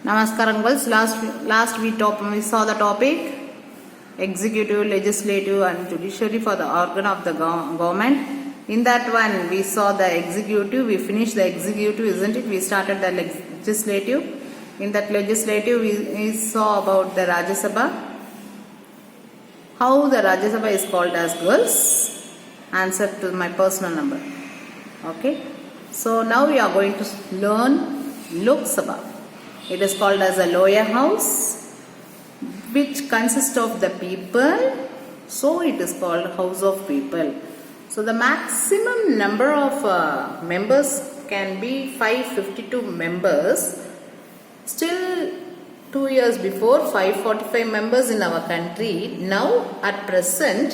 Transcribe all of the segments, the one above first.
Namaskaram girls. Last we saw the topic executive, legislative and judiciary for the organ of the government. In that one we saw the executive, we finished the executive, isn't it? We started the legislative. In that legislative we saw about the Rajya Sabha. How the Rajya Sabha is called as girls? Answer to my personal number. Okay. So now we are going to learn Lok Sabha. It is called as a lower house which consists of the people. So it is called House of People. So the maximum number of members can be 552 members. Still 2 years before 545 members in our country. Now at present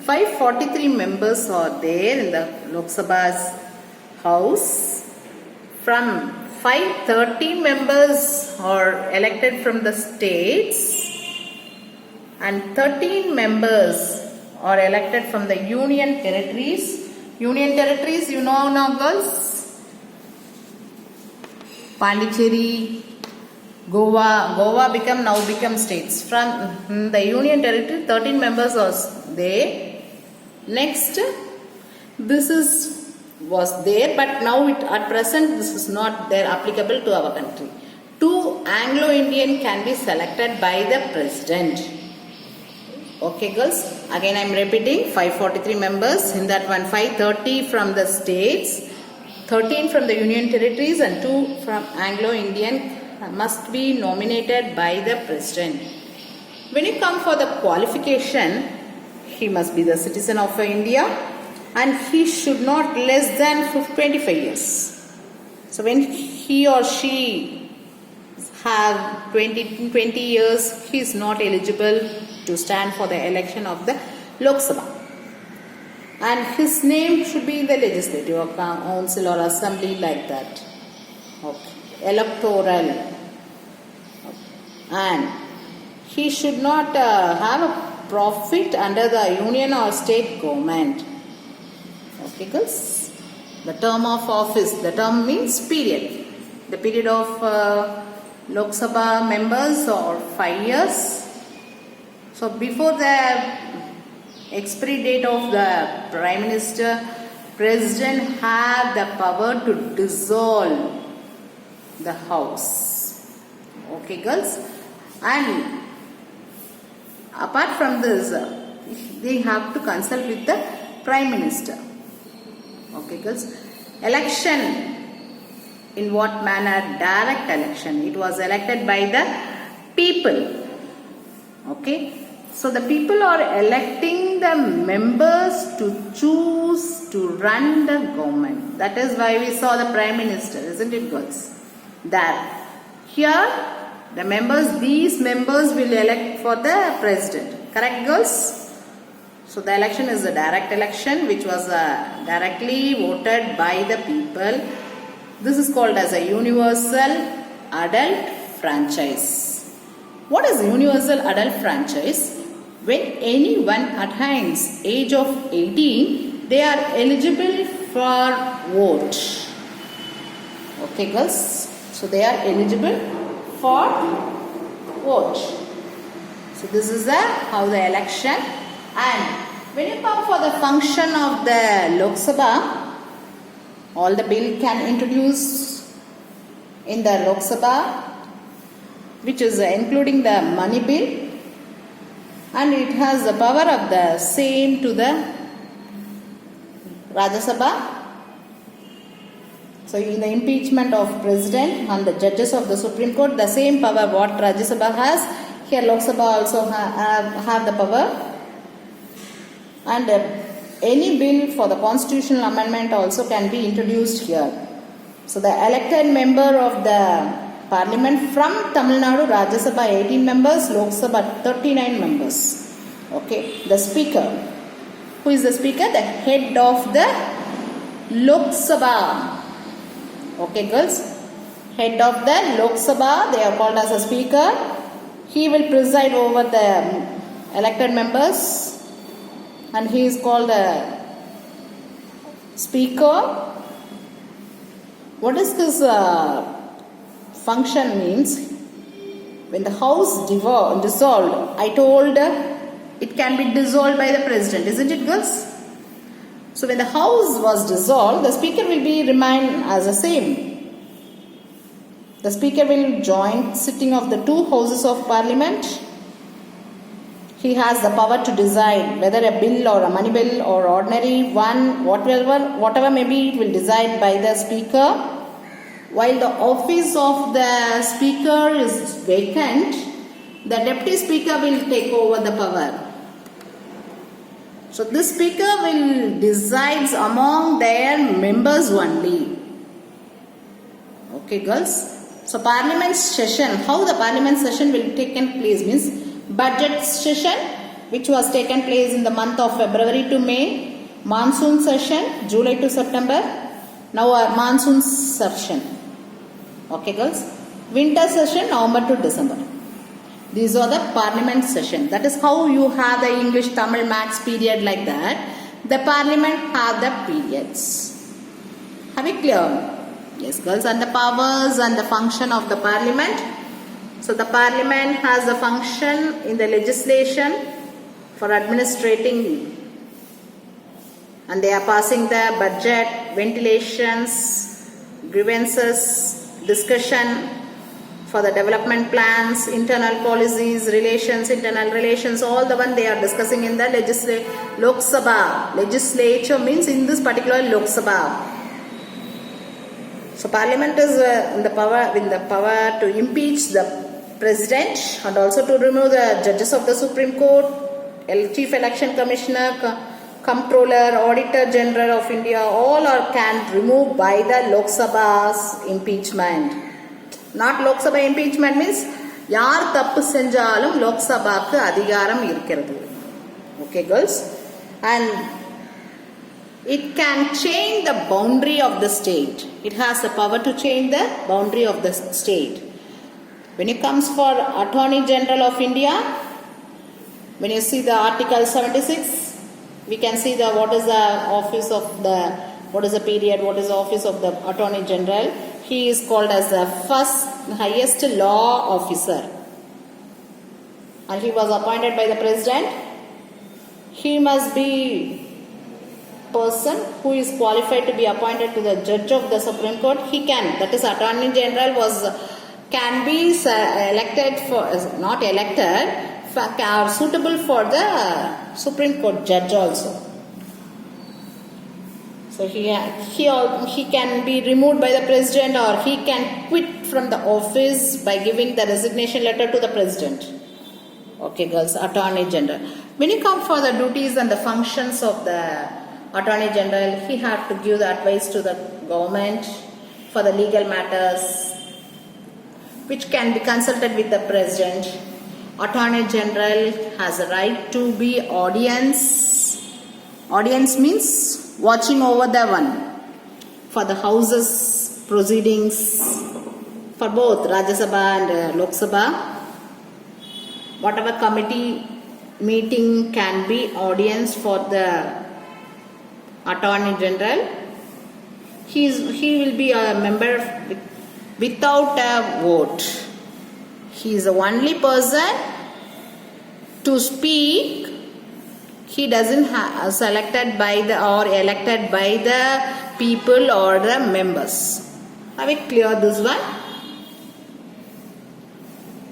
543 members are there in the Lok Sabha's house. From 530 members are elected from the states and 13 members are elected from the union territories. Union territories, you know now girls? Pondicherry, Goa now become states. From the union territory, 13 members are there. Next, this was there, but now at present this is not there applicable to our country. 2 Anglo-Indian can be selected by the president. Okay girls, again I am repeating, 543 members, in that one 530 from the states, 13 from the union territories and 2 from Anglo-Indian must be nominated by the president. When you come for the qualification, he must be the citizen of India and he should not less than 25 years. So when he or she have 20 years, he is not eligible to stand for the election of the Lok Sabha. And his name should be in the legislative or council or assembly like that. Okay. Electoral. And he should not have a profit under the union or state government. Okay girls, the term of office, the term means period. The period of Lok Sabha members are 5 years. So before the expiry date of the Prime Minister, President had the power to dissolve the house. Okay girls, and apart from this, they have to consult with the Prime Minister. Okay girls, election in what manner? Direct election. It was elected by the people. Okay, so the people are electing the members to choose to run the government. That is why we saw the Prime Minister, isn't it girls? That here the members, these members will elect for the president. Correct girls? So the election is a direct election which was directly voted by the people. This is called as a universal adult franchise. What is universal adult franchise? When anyone attains age of 18, they are eligible for vote. Okay girls? So they are eligible for vote. So this is how the election. And when you come for the function of the Lok Sabha, all the bill can introduce in the Lok Sabha, which is including the money bill, and it has the power of the same to the Rajya Sabha. So in the impeachment of president and the judges of the Supreme Court, the same power what Rajya Sabha has, here Lok Sabha also have the power. And any bill for the constitutional amendment also can be introduced here. So the elected member of the parliament from Tamil Nadu, Rajya Sabha 18 members, Lok Sabha 39 members. Okay, the speaker. Who is the speaker? The head of the Lok Sabha. Okay girls, head of the Lok Sabha, they are called as a speaker. He will preside over the elected members. And he is called a speaker. What is this function means? when the house dissolved, I told it can be dissolved by the president, isn't it, girls? So when the house was dissolved, the speaker will be remain as the same. The speaker will join sitting of the two houses of parliament. He has the power to decide whether a bill or a money bill or ordinary one, whatever may be, it will decide by the speaker. While the office of the speaker is vacant, the deputy speaker will take over the power. So this speaker will decide among their members only. Okay, girls. So parliament session, how the parliament session will take place means budget session, which was taken place in the month of February to May, monsoon session July to September, now a monsoon session. Okay, girls. Winter session November to December. These are the parliament session. That is how you have the English, Tamil, Maths period like that. The parliament have the periods. Have it clear? Yes, girls. And the powers and the function of the parliament. So the parliament has the function in the legislation for administrating, and they are passing the budget, ventilations, grievances, discussion for the development plans, internal policies, relations, internal relations, all the one they are discussing in the Lok Sabha. Legislature means in this particular Lok Sabha. So parliament is in the power to impeach the president and also to remove the judges of the Supreme Court, chief election commissioner, comptroller, auditor general of India, all are can remove by the Lok Sabha's impeachment. Not Lok Sabha impeachment means yaar thappu senjalum Lok Sabhaku adhigaram irukkirathu. Okay, girls. And it can change the boundary of the state. It has the power to change the boundary of the state. When it comes for Attorney General of India, when you see the Article 76, we can see the what is the office of the, what is the period, what is the office of the Attorney General. He is called as the first highest law officer, and he was appointed by the president. He must be person who is qualified to be appointed to the judge of the Supreme Court. He can, that is Attorney General can be elected for, not elected, are suitable for the Supreme Court judge also. So he can be removed by the president, or he can quit from the office by giving the resignation letter to the president. Okay, girls, Attorney General. When you come for the duties and the functions of the Attorney General, he has to give the advice to the government for the legal matters, which can be consulted with the president. Attorney General has a right to be audience. Audience means watching over the one for the houses proceedings for both Rajya Sabha and Lok Sabha. Whatever committee meeting can be audience for the Attorney General. He will be a member without a vote. He is the only person to speak. He doesn't selected by the or elected by the people or the members. Have we clear this one?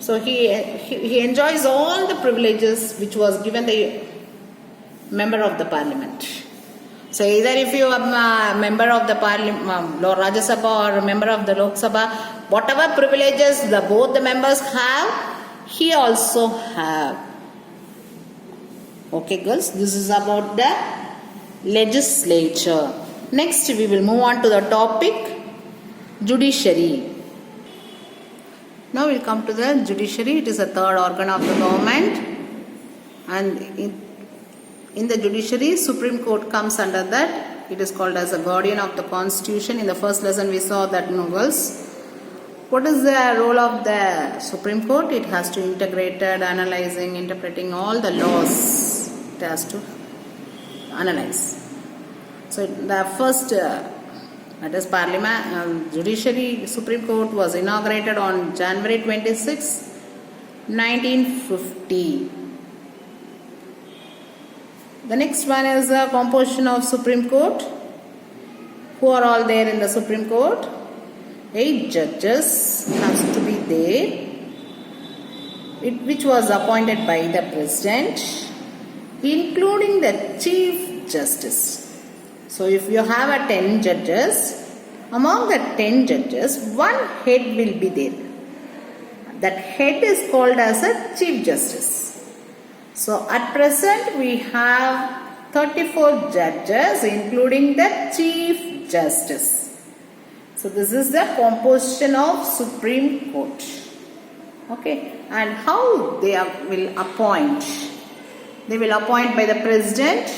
So he enjoys all the privileges which was given the member of the parliament. So either if you are a member of the parliament, Rajya Sabha, or a member of the Lok Sabha, whatever privileges both the members have, he also have. Okay, girls, this is about the legislature. Next, we will move on to the topic judiciary. Now we will come to the judiciary. It is a third organ of the government, and in the judiciary, Supreme Court comes under that. It is called as a guardian of the constitution. In the first lesson we saw that, novels. What is the role of the Supreme Court? It has to integrate, analyzing, interpreting all the laws. It has to analyze. So the first, that is Parliament, Judiciary Supreme Court was inaugurated on January 26, 1950. The next one is the composition of Supreme Court. Who are all there in the Supreme Court? 8 judges has to be there, which was appointed by the President, including the Chief Justice. So if you have a 10 judges, among the 10 judges, one head will be there. That head is called as a Chief Justice. So at present we have 34 judges, including the Chief Justice. So this is the composition of Supreme Court. Okay, and how they will appoint? They will appoint by the President,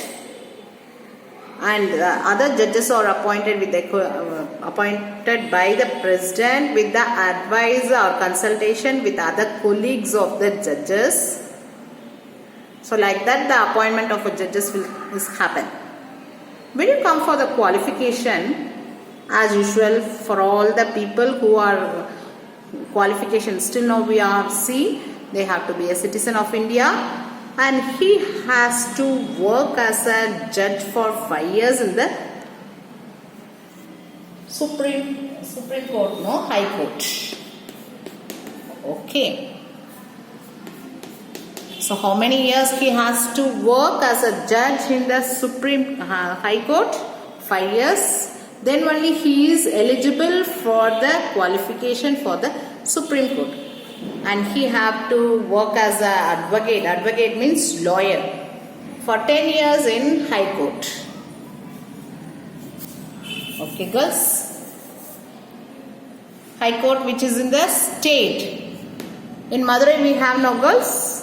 and the other judges are appointed appointed by the President with the advice or consultation with other colleagues of the judges. So like that the appointment of a judges will happen. When you come for the qualification, as usual for all the people who are qualifications, still now we have seen they have to be a citizen of India, and he has to work as a judge for 5 years in the Supreme Court, no, High Court. Okay. So how many years he has to work as a judge in the Supreme High Court? 5 years. Then only he is eligible for the qualification for the Supreme Court. And he have to work as an advocate. Advocate means lawyer. For 10 years in High Court. Okay girls. High Court which is in the state. In Madurai we have no girls.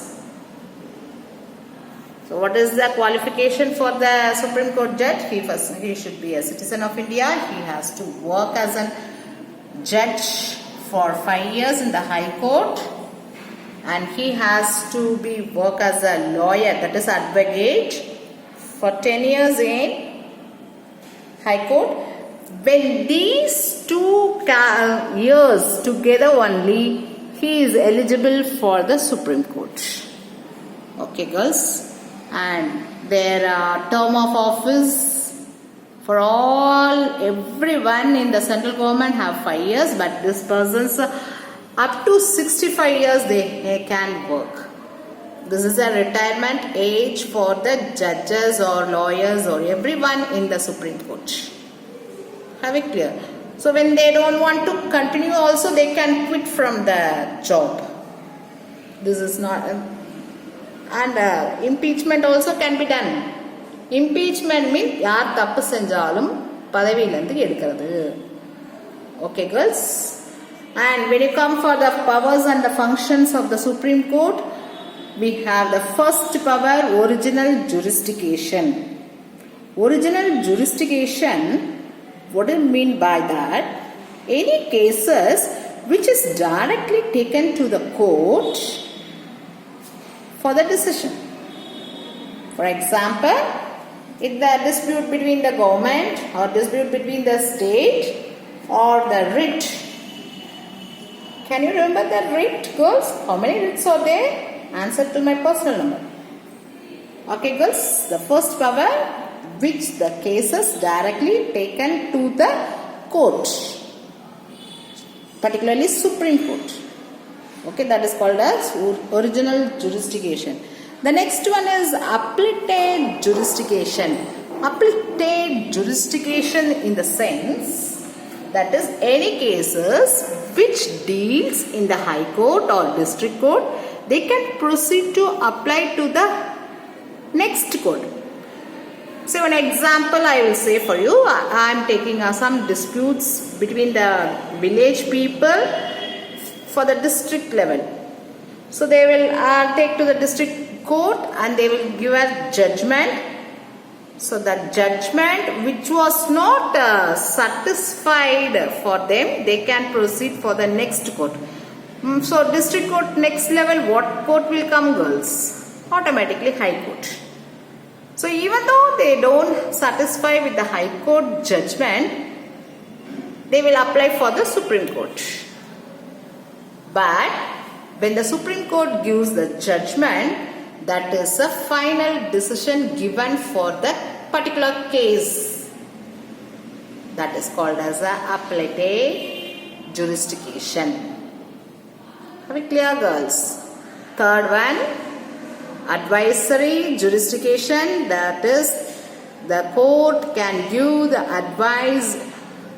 So what is the qualification for the Supreme Court judge? He should be a citizen of India. He has to work as a judge for 5 years in the High Court, and he has to work as a lawyer, that is advocate, for 10 years in High Court. When these 2 years together only, he is eligible for the Supreme Court. Okay girls. And their term of office for everyone in the central government have 5 years, but this person's up to 65 years they can work. This is a retirement age for the judges or lawyers or everyone in the Supreme Court. Have it clear? So when they don't want to continue also, they can quit from the job. This is not... And impeachment also can be done. Impeachment means yaar thappu senjalum padaviyilandhu edukkirathu. Okay girls. And when you come for the powers and the functions of the Supreme Court, we have the first power, original jurisdiction. Original jurisdiction, what do you mean by that? Any cases which is directly taken to the court for the decision. For example, if the dispute between the government or dispute between the state or the writ. Can you remember the writ, girls? How many writs are there? Answer to my personal number. Okay girls, the first power which the cases directly taken to the court, particularly Supreme Court. Okay, that is called as original jurisdiction. The next one is appellate jurisdiction. Appellate jurisdiction in the sense that is any cases which deals in the High Court or District Court, they can proceed to apply to the next court. So an example I will say for you, I am taking some disputes between the village people for the district level. So they will take to the district court and they will give a judgment. So that judgment which was not satisfied for them, they can proceed for the next court. So district court next level, what court will come, girls? Automatically High Court. So even though they don't satisfy with the High Court judgment, they will apply for the Supreme Court. But When the Supreme Court gives the judgment, that is a final decision given for the particular case. That is called as a appellate jurisdiction. Are we clear, girls? Third one, advisory jurisdiction. That is, the court can give the advice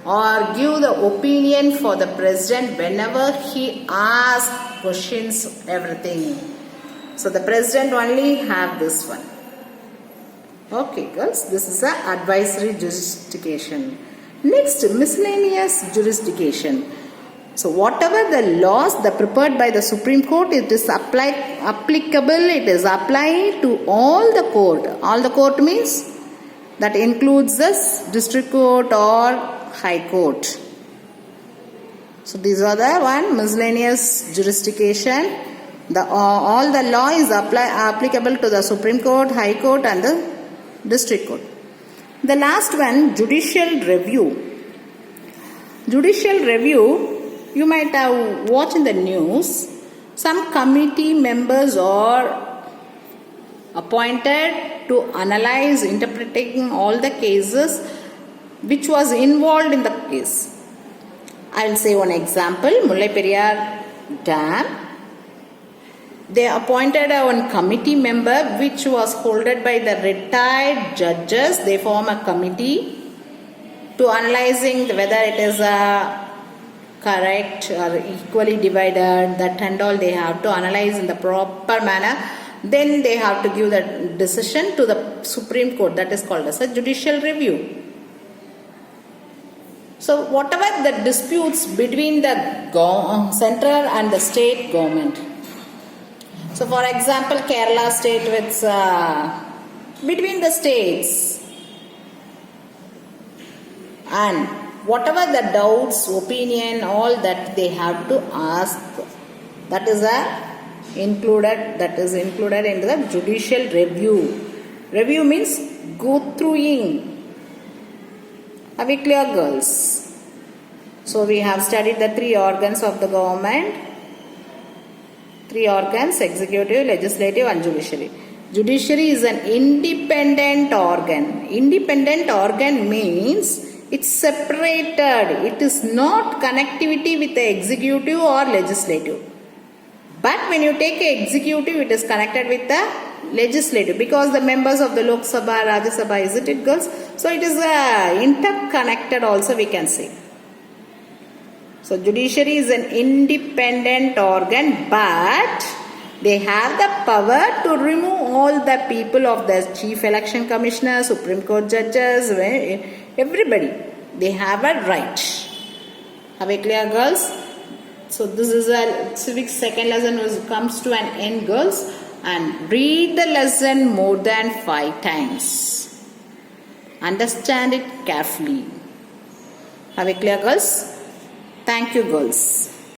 or give the opinion for the president whenever he asks questions, everything. So the president only have this one. Okay, girls, this is a advisory jurisdiction. Next, miscellaneous jurisdiction. So whatever the laws that prepared by the Supreme Court, it is applicable, it is applied to all the court. All the court means that includes this district court or high court. So these are the one miscellaneous jurisdiction. All the law is applicable to the Supreme Court, High Court and the District Court. The last one, judicial review. Judicial review, you might have watched in the news, some committee members are appointed to analyze, interpreting all the cases which was involved in the case. I will say one example, Mullai Periyar Dam. They appointed one committee member which was holded by the retired judges. They form a committee to analyzing whether it is correct or equally divided, that and all they have to analyze in the proper manner. Then they have to give the decision to the Supreme Court. That is called as a judicial review. So whatever the disputes between the central and the state government. So for example, Kerala state with between the states, and whatever the doubts, opinion, all that they have to ask, that is included into the judicial review. Review means go throughing. Are we clear, girls? So we have studied the three organs of the government. Three organs: executive, legislative and judiciary. Judiciary is an independent organ. Independent organ means it's separated. It is not connectivity with the executive or legislative. But when you take an executive, it is connected with the legislative because the members of the Lok Sabha, Rajya Sabha, isn't it, girls? So it is interconnected also, we can say. So judiciary is an independent organ, but they have the power to remove all the people of the Chief Election Commissioner, Supreme Court judges, everybody. They have a right. Are we clear, girls? So this is a civics second lesson comes to an end, girls. And read the lesson more than 5 times. Understand it carefully. Are we clear, girls? Thank you, girls.